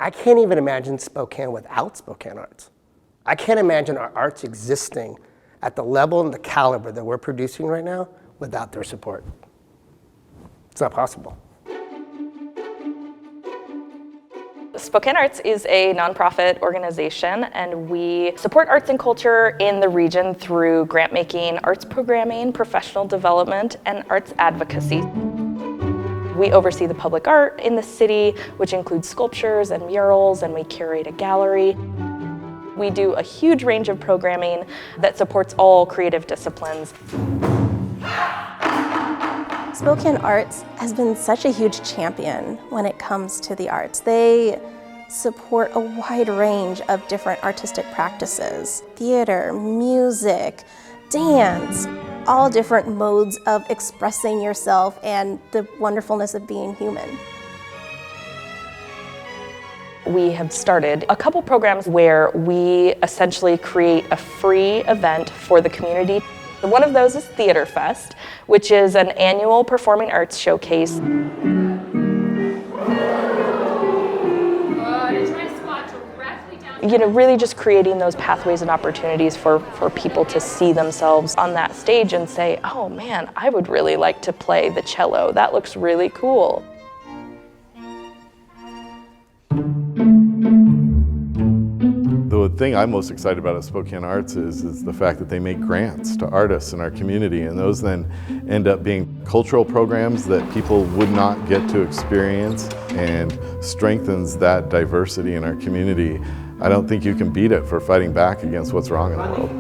I can't even imagine Spokane without Spokane Arts. I can't imagine our arts existing at the level and the caliber that we're producing right now without their support. It's not possible. Spokane Arts is a nonprofit organization, and we support arts and culture in the region through grant making, arts programming, professional development, and arts advocacy. We oversee the public art in the city, which includes sculptures and murals, and we curate a gallery. We do a huge range of programming that supports all creative disciplines. Spokane Arts has been such a huge champion when it comes to the arts. They support a wide range of different artistic practices: theater, music, dance, all different modes of expressing yourself and the wonderfulness of being human. We have started a couple programs where we essentially create a free event for the community. One of those is Theater Fest, which is an annual performing arts showcase. Really just creating those pathways and opportunities for people to see themselves on that stage and say, oh man, I would really like to play the cello. That looks really cool. The thing I'm most excited about at Spokane Arts is the fact that they make grants to artists in our community, and those then end up being cultural programs that people would not get to experience, and strengthens that diversity in our community. I don't think you can beat it for fighting back against what's wrong in the world.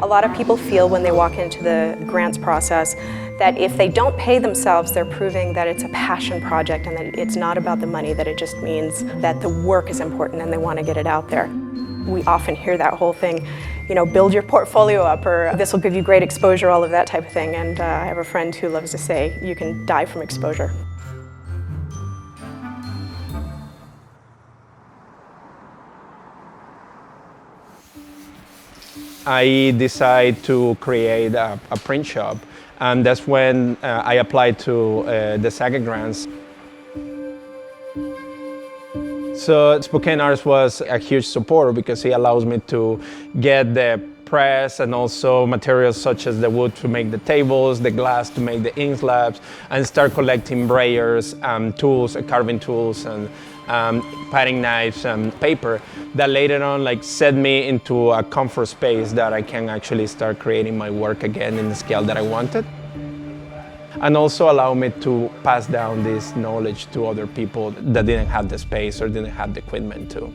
A lot of people feel when they walk into the grants process that if they don't pay themselves, they're proving that it's a passion project and that it's not about the money, that it just means that the work is important and they want to get it out there. We often hear that whole thing, build your portfolio up, or this will give you great exposure, all of that type of thing. And I have a friend who loves to say, you can die from exposure. I decided to create a print shop, and that's when I applied to the SAGA grants. So Spokane Arts was a huge supporter because it allows me to get the press and also materials such as the wood to make the tables, the glass to make the ink slabs, and start collecting brayers, tools, carving tools, and paring knives and paper that later on set me into a comfort space that I can actually start creating my work again in the scale that I wanted. And also allow me to pass down this knowledge to other people that didn't have the space or didn't have the equipment to.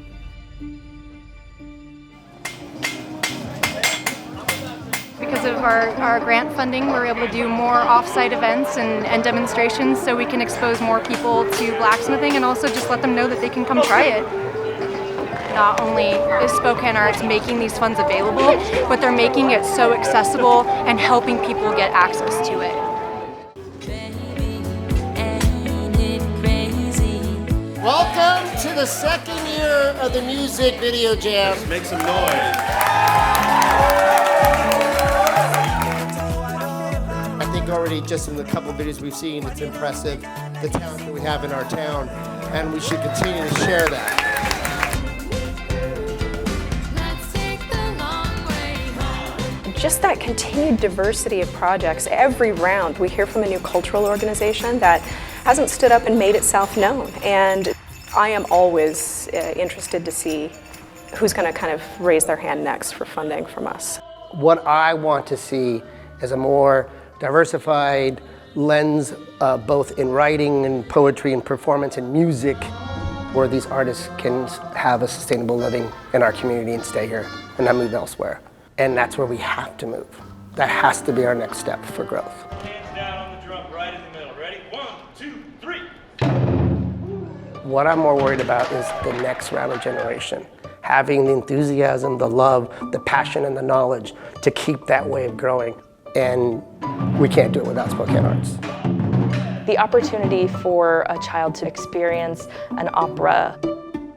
Because of our grant funding, we're able to do more off-site events and demonstrations so we can expose more people to blacksmithing and also just let them know that they can come try it. Not only is Spokane Arts making these funds available, but they're making it so accessible and helping people get access to it. Welcome to the second year of the Music Video Jam. Let's make some noise. I think already just in the couple of videos we've seen, it's impressive, the talent that we have in our town, and we should continue to share that. Just that continued diversity of projects. Every round we hear from a new cultural organization that hasn't stood up and made itself known. And I am always interested to see who's going to kind of raise their hand next for funding from us. What I want to see is a more diversified lens, both in writing and poetry and performance and music, where these artists can have a sustainable living in our community and stay here and not move elsewhere. And that's where we have to move. That has to be our next step for growth. Hands down on the drum, right in the middle. Ready? 1, 2, 3. What I'm more worried about is the next round of generation. Having the enthusiasm, the love, the passion, and the knowledge to keep that wave growing. And we can't do it without Spokane Arts. The opportunity for a child to experience an opera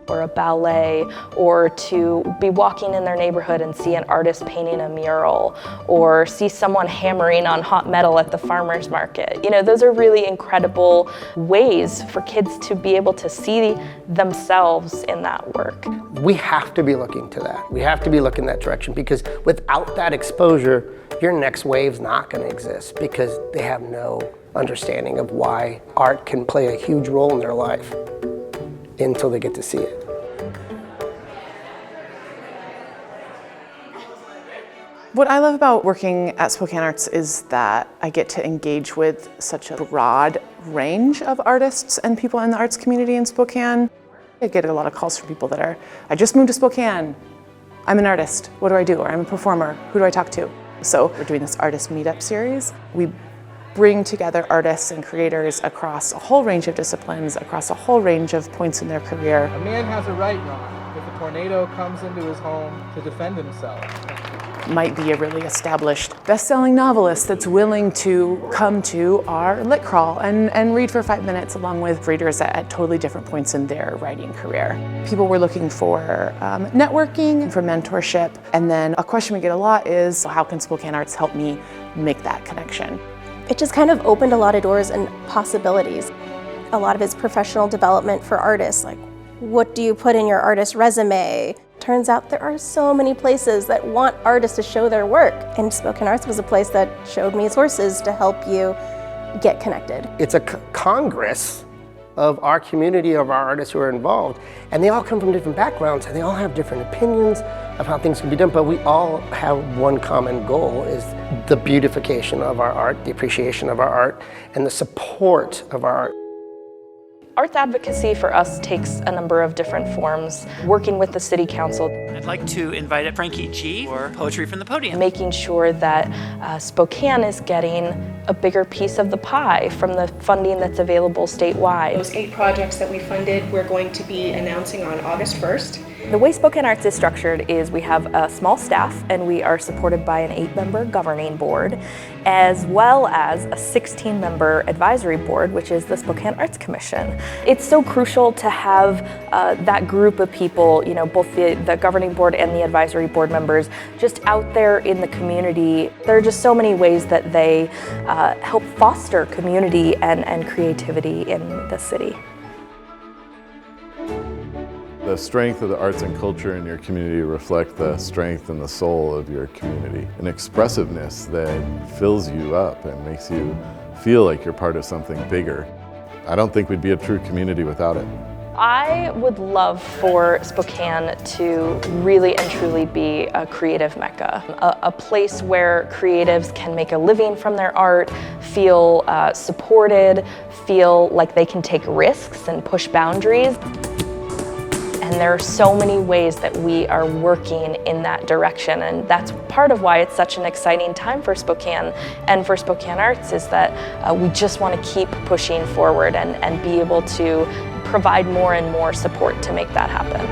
or a ballet, or to be walking in their neighborhood and see an artist painting a mural, or see someone hammering on hot metal at the farmer's market. You know, those are really incredible ways for kids to be able to see themselves in that work. We have to be looking to that. We have to be looking that direction, because without that exposure, your next wave's not going to exist, because they have no understanding of why art can play a huge role in their life until they get to see it. What I love about working at Spokane Arts is that I get to engage with such a broad range of artists and people in the arts community in Spokane. I get a lot of calls from people that are, I just moved to Spokane, I'm an artist, what do I do? Or I'm a performer, who do I talk to? So we're doing this artist meetup series. We bring together artists and creators across a whole range of disciplines, across a whole range of points in their career. A man has a right, Ron, if a tornado comes into his home to defend himself. Might be a really established best-selling novelist that's willing to come to our lit crawl and read for 5 minutes along with readers at totally different points in their writing career. People were looking for networking, for mentorship, and then a question we get a lot is, how can Spokane Arts help me make that connection? It just kind of opened a lot of doors and possibilities. A lot of it's professional development for artists, like what do you put in your artist resume? Turns out there are so many places that want artists to show their work, and Spokane Arts was a place that showed me sources to help you get connected. It's a congress of our community, of our artists who are involved, and they all come from different backgrounds, and they all have different opinions of how things can be done, but we all have one common goal, is the beautification of our art, the appreciation of our art, and the support of our art. Arts advocacy for us takes a number of different forms. Working with the City Council. I'd like to invite Frankie G for Poetry from the Podium. Making sure that Spokane is getting a bigger piece of the pie from the funding that's available statewide. Those 8 projects that we funded, we're going to be announcing on August 1st. The way Spokane Arts is structured is we have a small staff, and we are supported by an 8-member governing board, as well as a 16-member advisory board, which is the Spokane Arts Commission. It's so crucial to have that group of people, you know, both the governing board and the advisory board members, just out there in the community. There are just so many ways that they help foster community and creativity in the city. The strength of the arts and culture in your community reflect the strength and the soul of your community. An expressiveness that fills you up and makes you feel like you're part of something bigger. I don't think we'd be a true community without it. I would love for Spokane to really and truly be a creative mecca, a place where creatives can make a living from their art, feel supported, feel like they can take risks and push boundaries. And there are so many ways that we are working in that direction, and that's part of why it's such an exciting time for Spokane and for Spokane Arts, is that we just want to keep pushing forward and be able to provide more and more support to make that happen.